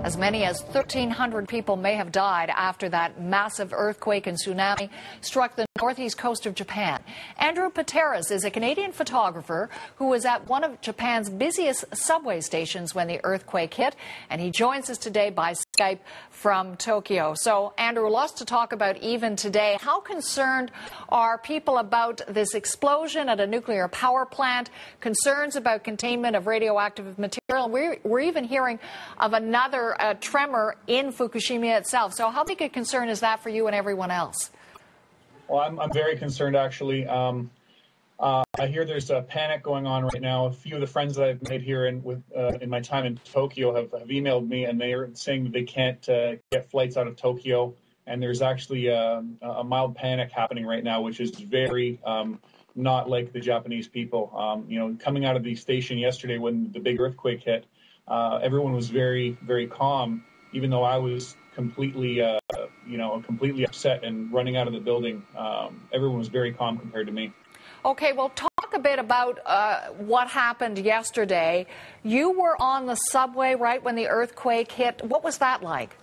As many as 1,300 people may have died after that massive earthquake and tsunami struck the northeast coast of Japan. Andrew Pateras is a Canadian photographer who was at one of Japan's busiest subway stations when the earthquake hit, and he joins us today by Skype from Tokyo. So, Andrew, lots to talk about even today. How concerned are people about this explosion at a nuclear power plant, concerns about containment of radioactive material? We're even hearing of another tremor in Fukushima itself. So how big a concern is that for you and everyone else? Well, I'm very concerned, actually. I hear there's a panic going on right now. A few of the friends that I've made here in my time in Tokyo have emailed me, and they are saying that they can't get flights out of Tokyo. And there's actually a mild panic happening right now, which is very not like the Japanese people. Coming out of the station yesterday when the big earthquake hit, everyone was very, very calm, even though I was completely upset and running out of the building. Everyone was very calm compared to me. Okay, well, talk a bit about what happened yesterday. You were on the subway, right, when the earthquake hit. What was that like?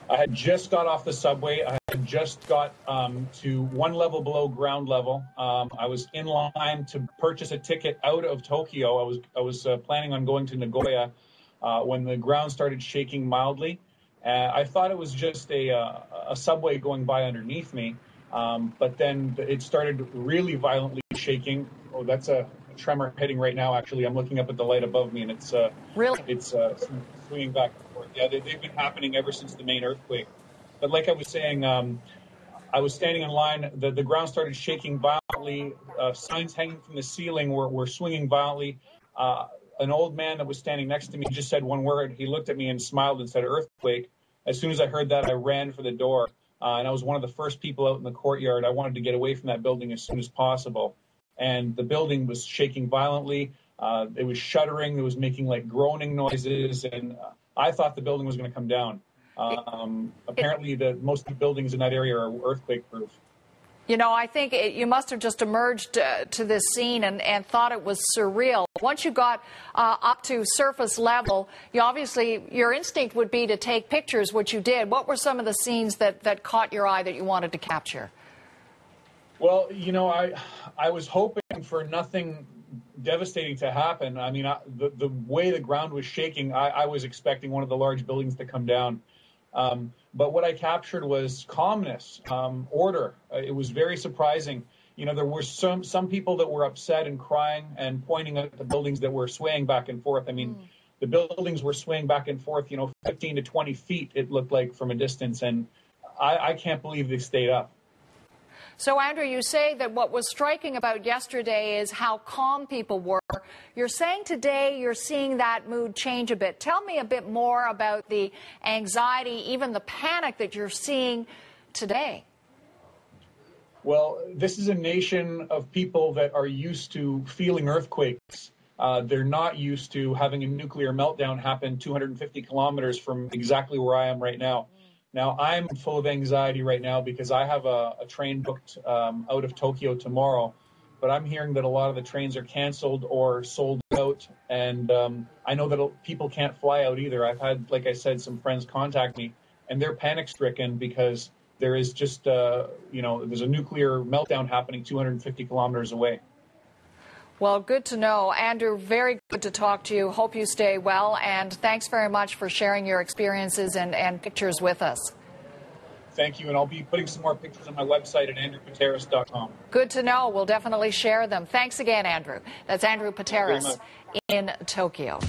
I had just got off the subway. I had just got to one level below ground level. I was in line to purchase a ticket out of Tokyo. I was planning on going to Nagoya when the ground started shaking mildly. I thought it was just a subway going by underneath me, but then it started really violently shaking. Oh, that's a tremor hitting right now. Actually, I'm looking up at the light above me, and it's swinging back and forth. Yeah, they've been happening ever since the main earthquake. But like I was saying, I was standing in line. The ground started shaking violently. Signs hanging from the ceiling were swinging violently. An old man that was standing next to me just said one word. He looked at me and smiled and said, "Earthquake." As soon as I heard that, I ran for the door. And I was one of the first people out in the courtyard. I wanted to get away from that building as soon as possible. And the building was shaking violently. It was shuddering. It was making like groaning noises. And I thought the building was going to come down. Apparently, most of the buildings in that area are earthquake-proof. You know, I think you must have just emerged to this scene and thought it was surreal. Once you got up to surface level, your instinct would be to take pictures, which you did. What were some of the scenes that caught your eye that you wanted to capture? Well, I was hoping for nothing devastating to happen. I mean, the way the ground was shaking, I was expecting one of the large buildings to come down. But what I captured was calmness, order. It was very surprising. There were some people that were upset and crying and pointing at the buildings that were swaying back and forth. I mean, the buildings were swaying back and forth, 15 to 20 feet, it looked like from a distance. And I can't believe they stayed up. So, Andrew, you say that what was striking about yesterday is how calm people were. You're saying today you're seeing that mood change a bit. Tell me a bit more about the anxiety, even the panic that you're seeing today. Well, this is a nation of people that are used to feeling earthquakes. They're not used to having a nuclear meltdown happen 250 kilometers from exactly where I am right now. Now, I'm full of anxiety right now because I have a train booked out of Tokyo tomorrow, but I'm hearing that a lot of the trains are canceled or sold out, and I know that people can't fly out either. I've had, like I said, some friends contact me, and they're panic-stricken because there is just, there's a nuclear meltdown happening 250 kilometers away. Well, good to know. Andrew, very good to talk to you. Hope you stay well. And thanks very much for sharing your experiences and pictures with us. Thank you. And I'll be putting some more pictures on my website at andrewpateras.com. Good to know. We'll definitely share them. Thanks again, Andrew. That's Andrew Pateras in Tokyo.